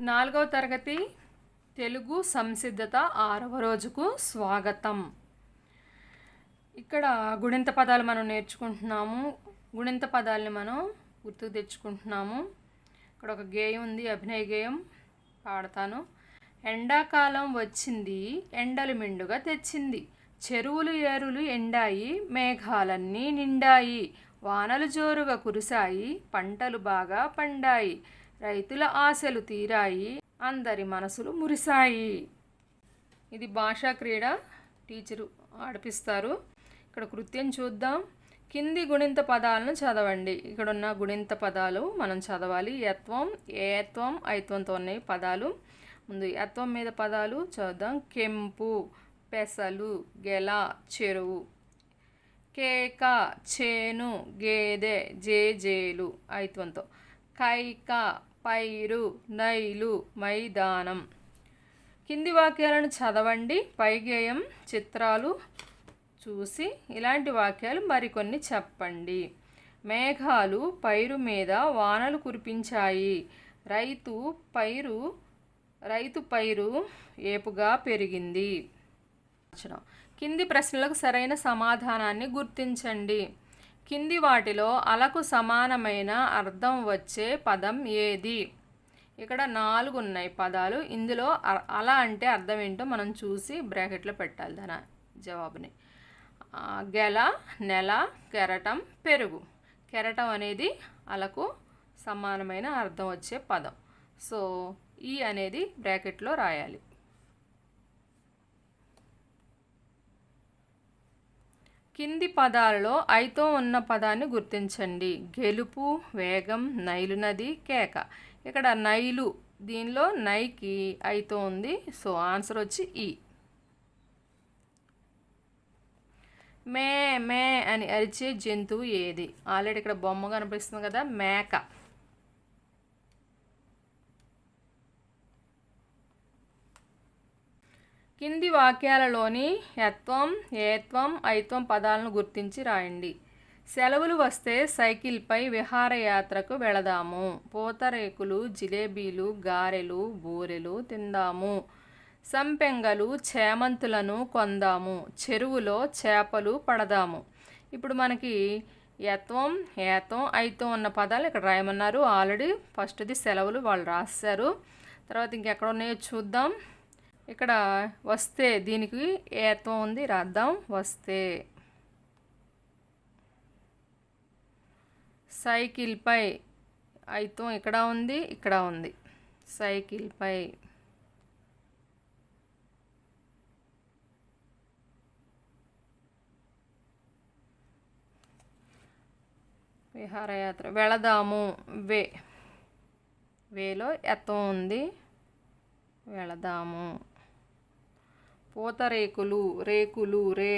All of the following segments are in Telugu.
4వ తరగతి తెలుగు సంసిద్ధత 6వ రోజుకు స్వాగతం. ఇక్కడ గుణింత పదాలు మనం నేర్చుకుంటున్నాము. గుణింత పదాలని మనం గుర్తుకు తెచ్చుకుంటున్నాము. ఇక్కడ ఒక గేయం ఉంది, అభినయ గేయం పాడతాను. ఎండాకాలం వచ్చింది, ఎండలు మెండుగా తెచ్చింది, చెరువులు ఏరులు ఎండాయి, మేఘాలన్నీ నిండాయి, వానలు జోరుగా కురిశాయి, పంటలు బాగా పండాయి, రైతుల ఆశలు తీరాయి, అందరి మనసులు మురిశాయి. ఇది భాషా క్రీడ, టీచరు ఆడిపిస్తారు. ఇక్కడ కృత్యం చూద్దాం. కింది గుణింత పదాలను చదవండి. ఇక్కడ ఉన్న గుణింత పదాలు మనం చదవాలి. యత్వం, ఏత్వం, ఐత్వంతో ఉన్నాయి పదాలు. ముందు యత్వం మీద పదాలు చదువుదాం. కెంపు, పెసలు, గెల, చెరువు. కేక, చేను, గేదె, జేజేలు ఐత్వంతో. కైక, పైరు, నైలు, మైదానం. కింది వాక్యాలను చదవండి. పైగేయం చిత్రాలు చూసి ఇలాంటి వాక్యాలు మరికొన్ని చెప్పండి. మేఘాలు పైరు మీద వానలు కురిపించాయి, రైతు పైరు ఏపుగా పెరిగింది. కింది ప్రశ్నలకు సరైన సమాధానాన్ని గుర్తించండి. కింది వాటిలో అలకు సమానమైన అర్థం వచ్చే పదం ఏది? ఇక్కడ 4 ఉన్నాయి పదాలు. ఇందులో అల అంటే అర్థం ఏంటో మనం చూసి బ్రాకెట్లో పెట్టాలి దాని జవాబుని. గెల, నెల, కెరటం, పెరుగు. కెరటం అనేది అలకు సమానమైన అర్థం వచ్చే పదం. సో ఈ అనేది బ్రాకెట్లో రాయాలి. కింది పదాలలో ఐతో ఉన్న పదాన్ని గుర్తించండి. గెలుపు, వేగం, నైలు నది, కేక. ఇక్కడ నైలు, దీనిలో నైకి ఐతో ఉంది. సో ఆన్సర్ వచ్చి ఈ. మే మే అని అరిచే జంతువు ఏది? ఆల్రెడీ ఇక్కడ బొమ్మ కనిపిస్తుంది కదా, మేక. కింది వాక్యాలలోని యత్వం, ఏత్వం, ఐత్వం పదాలను గుర్తించి రాయండి. సెలవులు వస్తే సైకిల్పై విహారయాత్రకు వెళదాము. పూతరేకులు, జిలేబీలు, గారెలు, బూరెలు తిందాము. సంపెంగలు, చేమంతులను కొందాము. చెరువులో చేపలు పడదాము. ఇప్పుడు మనకి యత్వం, ఏత్వం, ఐత్వం ఉన్న పదాలు ఇక్కడ రాయమన్నారు. ఆల్రెడీ ఫస్ట్ది సెలవులు వాళ్ళు రాశారు. తర్వాత ఇంకెక్కడ ఉన్నాయో చూద్దాం. ఇక్కడ వస్తే, దీనికి ఏత్వం ఉంది, రాద్దాం. వస్తే. సైకిల్పై ఐత్వం ఇక్కడ ఉంది, ఇక్కడ ఉంది. సైకిల్పై. విహారయాత్ర, వెళదాము. వేలో యత్వం ఉంది, వెళదాము. పూతరేకులు, రేకులు, రే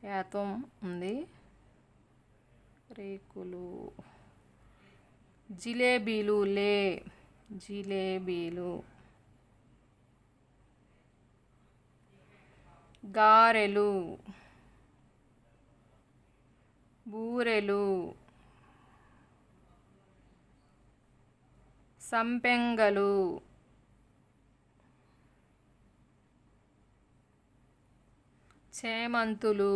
యాత్వం ఉంది, రేకులు. జిలేబీలు, లే, జిలేబీలు. గారెలు, బూరెలు. సంపెంగలు, చేమంతులు.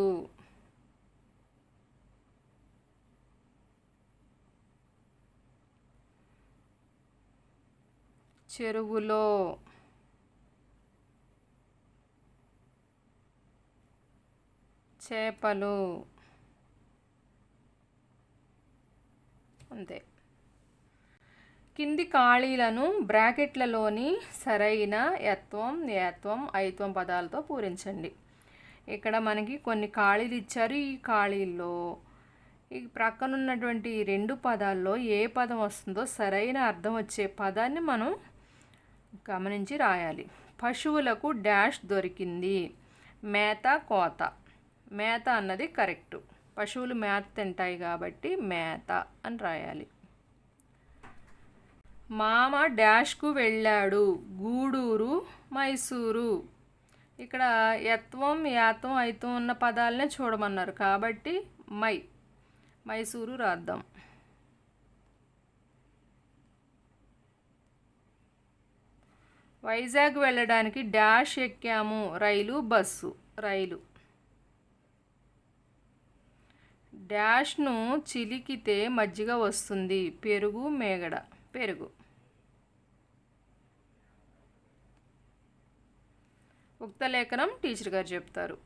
చెరువులో. చేపలు. అంతే. కింది ఖాళీలను బ్రాకెట్లలోని సరైన యత్వం, ఏత్వం, ఐత్వం పదాలతో పూరించండి. ఇక్కడ మనకి కొన్ని ఖాళీలు ఇచ్చారు. ఈ ఖాళీల్లో ఈ ప్రక్కనున్నటువంటి 2 పదాల్లో ఏ పదం వస్తుందో సరైన అర్థం వచ్చే పదాన్ని మనం గమనించి రాయాలి. పశువులకు డాష్ దొరికింది. మేత, కోత. మేత అన్నది కరెక్టు. పశువులు మేత తింటాయి కాబట్టి మేత అని రాయాలి. మామ డాష్కు వెళ్ళాడు. గూడూరు, మైసూరు. ఇక్కడ యత్వం, యాత్వం, ఐత్వం ఉన్న పదాలనే చూడమన్నారు కాబట్టి మైసూరు రాద్దాం. వైజాగ్ వెళ్ళడానికి డాష్ ఎక్కాము. రైలు, బస్సు. రైలు. డాష్ను చిలికితే మజ్జిగ వస్తుంది. పెరుగు, మేగడ. పెరుగు. ఉక్త లేఖనం టీచర్ గారు చెప్తారు.